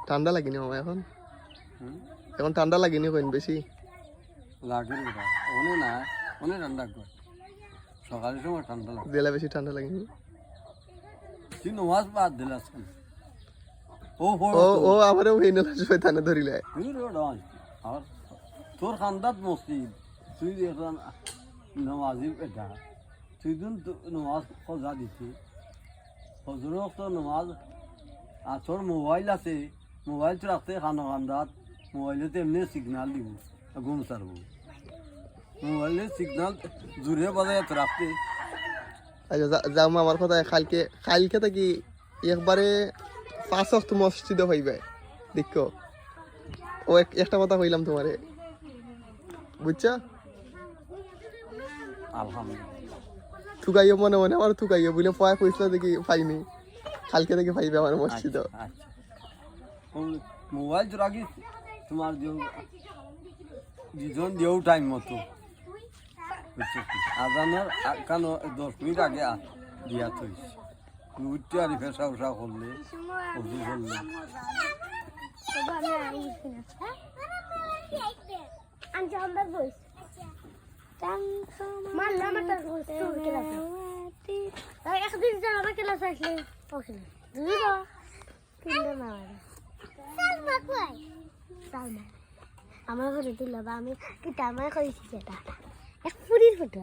ঠান্ডা লাগেনি মামা এখন? এখন ঠান্ডা লাগেনি কইন বেশি? লাগে না ওনে না ওনে ঠান্ডা করে সকালের সময় ঠান্ডা লাগে দিলা বেশি ঠান্ডা লাগেনি? তুই নমাজ বাদ দিলাস কেন? ও ও আমারও হইনলা শয়তানে ধরিলে। তুই রোড আর তোর খান্দাত মসজিদ তুই এখন নমাজি এটা তুই দিন নমাজ খোঁজা দিছি হজরত তো নমাজ আর তোর মোবাইল আছে মোবাইল তো রাখতে খানো খান্দাত মোবাইলে তো এমনি সিগনাল দিব ঘুম সারব মোবাইলে সিগনাল জুড়ে বাজায় তো রাখতে। আচ্ছা যাও আমার কথা কালকে থাকি একবারে 5 ওয়াক্ত মসজিদে হইবে দেখো। ও একটা কথা কইলাম তোমারে বুঝছো? আলহামদুলিল্লাহ থুকাইও মনে মনে আমার থুকাইও বলে পয়া পয়সা দেখি পাইনি কালকে থেকে পাইবে আমার মসজিদ। আচ্ছা মোবাইল তো রাখি তোমার দুজন দিয়েও টাইম মতো আজানোর কেন 10 মিনিট আগে দিয়া থইস উঠতে আর ফেসা উষা করলে অজু করলে আমার ঘরে দিল বা আমি কিটা আমার করেছি সেটা এক পুরীর ফটো